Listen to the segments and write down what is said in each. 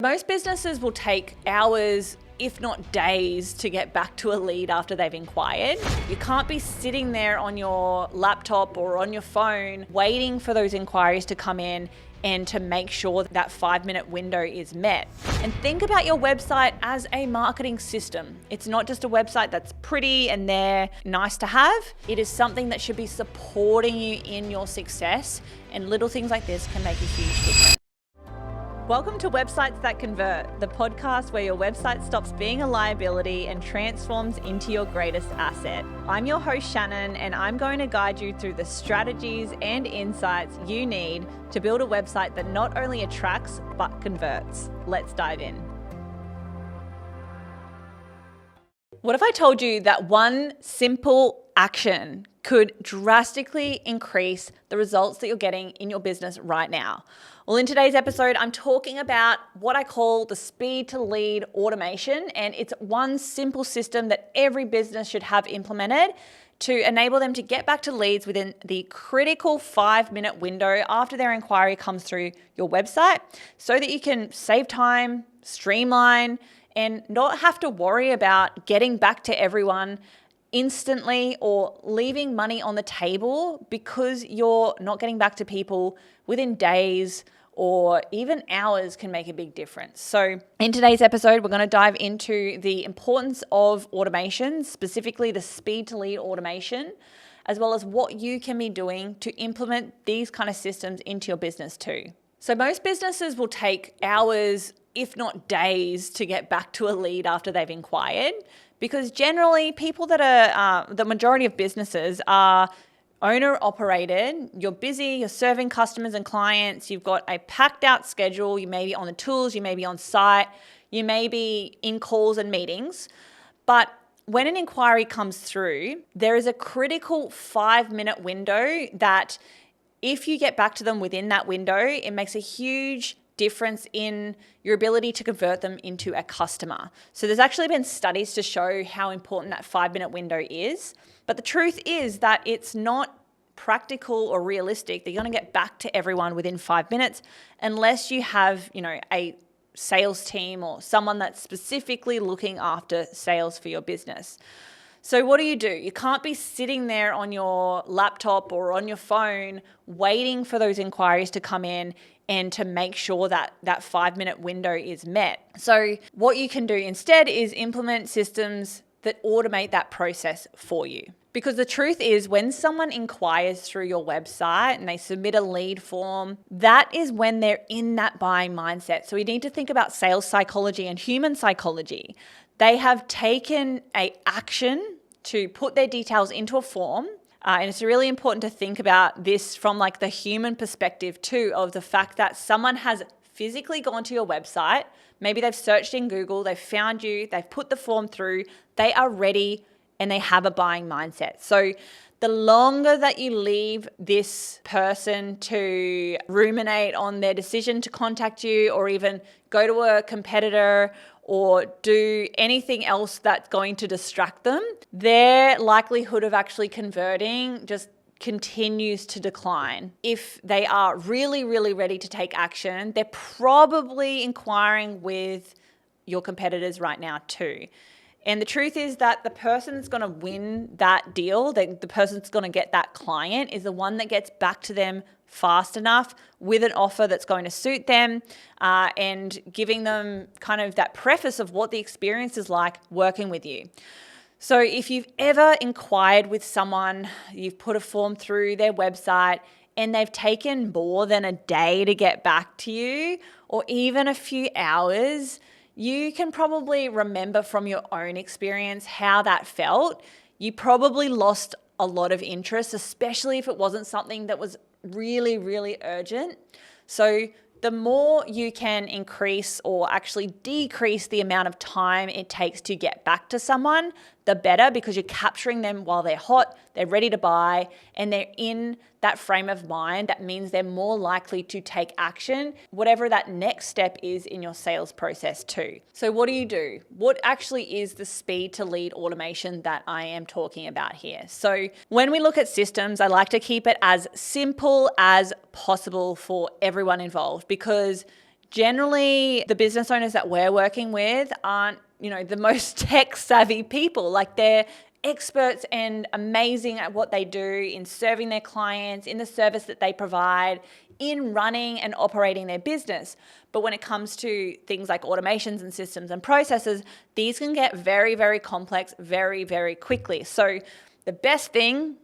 Most businesses will take hours, if not days, to get back to a lead after they've inquired. You can't be sitting there on your laptop or on your phone waiting for those inquiries to come in and to make sure that 5-minute window is met. And think about your website as a marketing system. It's not just a website that's pretty and they're nice to have. It is something that should be supporting you in your success, and little things like this can make a huge difference. Welcome to Websites That Convert, the podcast where your website stops being a liability and transforms into your greatest asset. I'm your host, Shannon, and I'm going to guide you through the strategies and insights you need to build a website that not only attracts, but converts. Let's dive in. What if I told you that one simple action could drastically increase the results that you're getting in your business right now? Well, in today's episode, I'm talking about what I call the speed to lead automation, and it's one simple system that every business should have implemented to enable them to get back to leads within the critical 5-minute window after their inquiry comes through your website, so that you can save time, streamline, and not have to worry about getting back to everyone instantly or leaving money on the table because you're not getting back to people within days or even hours can make a big difference. So in today's episode, we're going to dive into the importance of automation, specifically the speed to lead automation, as well as what you can be doing to implement these kind of systems into your business too. So most businesses will take hours, if not days, to get back to a lead after they've inquired, because generally people that are, the majority of businesses are owner operated. You're busy, you're serving customers and clients, you've got a packed out schedule, you may be on the tools, you may be on site, you may be in calls and meetings. But when an inquiry comes through, there is a critical 5-minute window that if you get back to them within that window, it makes a huge difference in your ability to convert them into a customer. So there's actually been studies to show how important that 5-minute window is. But the truth is that it's not practical or realistic that you're going to get back to everyone within 5 minutes unless you have, a sales team or someone that's specifically looking after sales for your business. So what do? You can't be sitting there on your laptop or on your phone waiting for those inquiries to come in and to make sure that that 5-minute window is met. So what you can do instead is implement systems that automate that process for you. Because the truth is, when someone inquires through your website and they submit a lead form, that is when they're in that buying mindset. So we need to think about sales psychology and human psychology. They have taken an action to put their details into a form. And it's really important to think about this from like the human perspective too, of the fact that someone has physically gone to your website. Maybe they've searched in Google, they've found you, they've put the form through, they are ready and they have a buying mindset. So the longer that you leave this person to ruminate on their decision to contact you or even go to a competitor or do anything else that's going to distract them, their likelihood of actually converting just continues to decline. If they are really, really ready to take action, they're probably inquiring with your competitors right now too. And the truth is that the person that's going to win that deal, the person that's going to get that client is the one that gets back to them fast enough with an offer that's going to suit them and giving them kind of that preface of what the experience is like working with you. So if you've ever inquired with someone, you've put a form through their website and they've taken more than a day to get back to you or even a few hours, you can probably remember from your own experience how that felt. You probably lost a lot of interest, especially if it wasn't something that was really, really urgent. So the more you can increase or actually decrease the amount of time it takes to get back to someone, the better, because you're capturing them while they're hot, they're ready to buy, and they're in that frame of mind. That means they're more likely to take action, whatever that next step is in your sales process too. So what do? What actually is the speed to lead automation that I am talking about here? So when we look at systems, I like to keep it as simple as possible for everyone involved, because generally the business owners that we're working with aren't, the most tech savvy people. Like, they're experts and amazing at what they do in serving their clients, in the service that they provide, in running and operating their business. But when it comes to things like automations and systems and processes, these can get very, very complex very, very quickly. So the best thing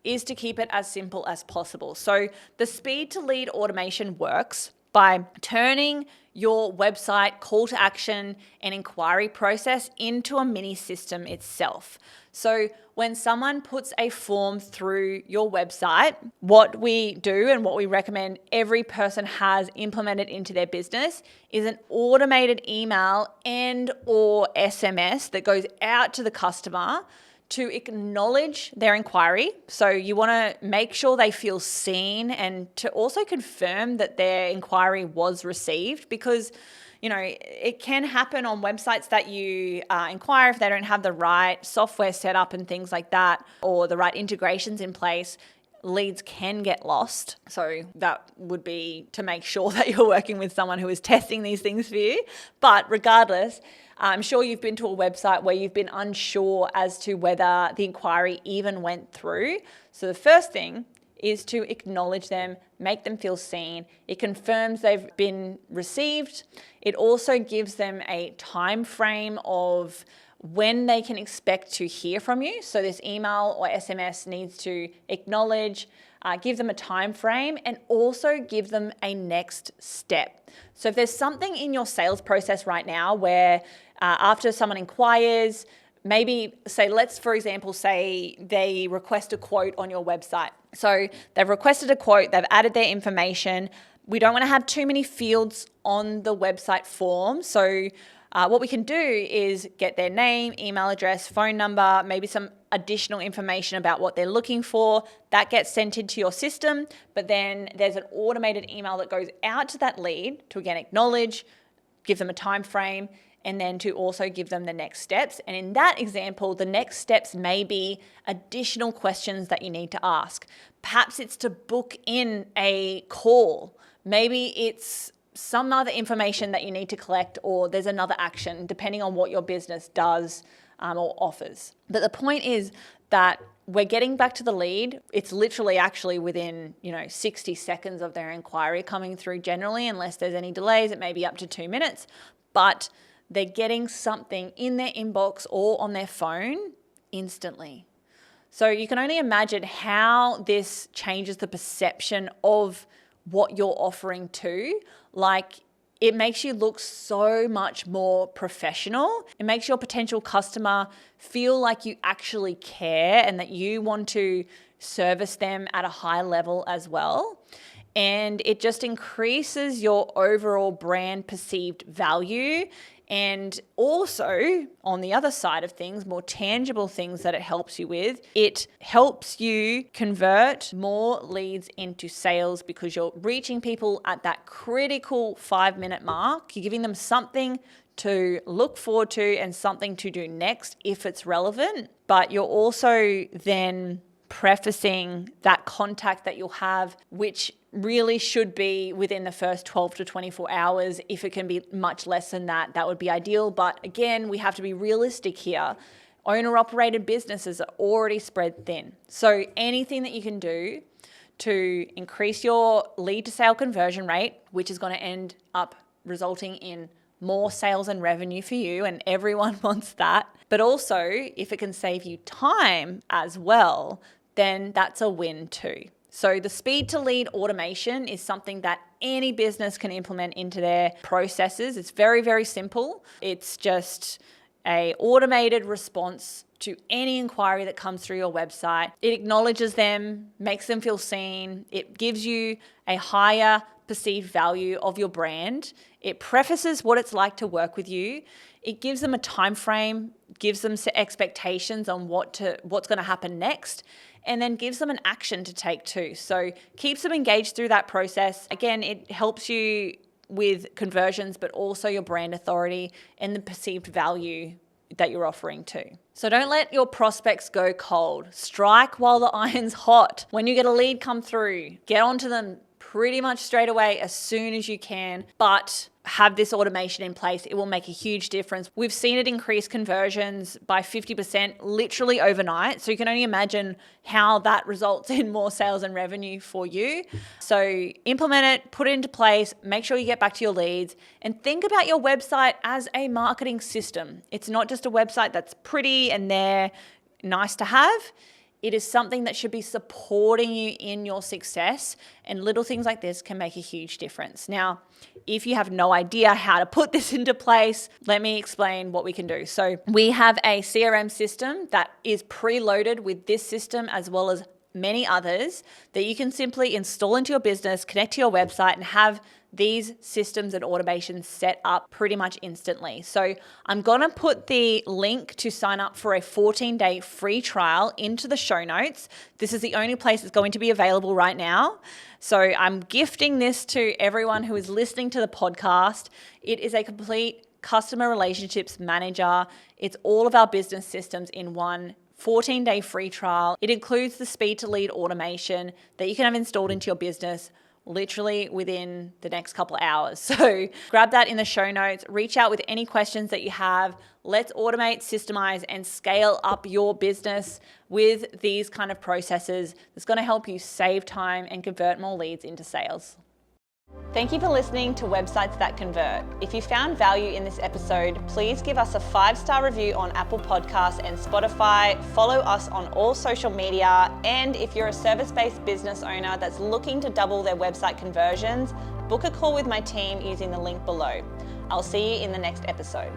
is to keep it as simple as possible. So the speed to lead automation works by turning your website call to action and inquiry process into a mini system itself. So when someone puts a form through your website, what we do and what we recommend every person has implemented into their business is an automated email and or SMS that goes out to the customer to acknowledge their inquiry. So you want to make sure they feel seen, and to also confirm that their inquiry was received, because it can happen on websites that you inquire if they don't have the right software set up and things like that, or the right integrations in place. Leads can get lost. So that would be to make sure that you're working with someone who is testing these things for you. But regardless, I'm sure you've been to a website where you've been unsure as to whether the inquiry even went through. So the first thing is to acknowledge them, make them feel seen. It confirms they've been received. It also gives them a time frame of when they can expect to hear from you. So this email or SMS needs to acknowledge, give them a time frame, and also give them a next step. So if there's something in your sales process right now where after someone inquires, maybe let's for example say they request a quote on your website. So they've requested a quote, they've added their information. We don't want to have too many fields on the website form. So what we can do is get their name, email address, phone number, maybe some additional information about what they're looking for. That gets sent into your system, but then there's an automated email that goes out to that lead to again acknowledge, give them a time frame, and then to also give them the next steps. And in that example, the next steps may be additional questions that you need to ask. Perhaps it's to book in a call. Maybe it's some other information that you need to collect, or there's another action depending on what your business does or offers. But the point is that we're getting back to the lead. It's literally actually within 60 seconds of their inquiry coming through generally, unless there's any delays. It may be up to 2 minutes, but they're getting something in their inbox or on their phone instantly. So you can only imagine how this changes the perception of what you're offering too. Like, it makes you look so much more professional. It makes your potential customer feel like you actually care and that you want to service them at a high level as well. And it just increases your overall brand perceived value. And also, on the other side of things, more tangible things that it helps you with, it helps you convert more leads into sales, because you're reaching people at that critical 5-minute mark. You're giving them something to look forward to and something to do next if it's relevant. But you're also then prefacing that contact that you'll have, which really should be within the first 12 to 24 hours. If it can be much less than that, that would be ideal. But again, we have to be realistic here. Owner-operated businesses are already spread thin. So anything that you can do to increase your lead to sale conversion rate, which is going to end up resulting in more sales and revenue for you, and everyone wants that. But also, if it can save you time as well, then that's a win too. So the speed to lead automation is something that any business can implement into their processes. It's very, very simple. It's just an automated response to any inquiry that comes through your website. It acknowledges them, makes them feel seen. It gives you a higher perceived value of your brand. It prefaces what it's like to work with you. It gives them a time frame, gives them expectations on what's going to happen next, and then gives them an action to take too. So keeps them engaged through that process. Again, it helps you with conversions, but also your brand authority and the perceived value that you're offering too. So don't let your prospects go cold. Strike while the iron's hot. When you get a lead come through, get onto them pretty much straight away as soon as you can, but have this automation in place. It will make a huge difference. We've seen it increase conversions by 50% literally overnight. So you can only imagine how that results in more sales and revenue for you. So implement it, put it into place, make sure you get back to your leads, and think about your website as a marketing system. It's not just a website that's pretty and there, nice to have. It is something that should be supporting you in your success, and little things like this can make a huge difference. Now, if you have no idea how to put this into place, let me explain what we can do. So we have a CRM system that is preloaded with this system as well as many others that you can simply install into your business, connect to your website, and have these systems and automations set up pretty much instantly. So I'm going to put the link to sign up for a 14-day free trial into the show notes. This is the only place it's going to be available right now. So I'm gifting this to everyone who is listening to the podcast. It is a complete customer relationships manager. It's all of our business systems in one 14-day free trial. It includes the speed to lead automation that you can have installed into your business literally within the next couple of hours. So grab that in the show notes, reach out with any questions that you have. Let's automate, systemize, and scale up your business with these kind of processes that's going to help you save time and convert more leads into sales. Thank you for listening to Websites That Convert. If you found value in this episode, please give us a 5-star review on Apple Podcasts and Spotify. Follow us on all social media. And if you're a service-based business owner that's looking to double their website conversions, book a call with my team using the link below. I'll see you in the next episode.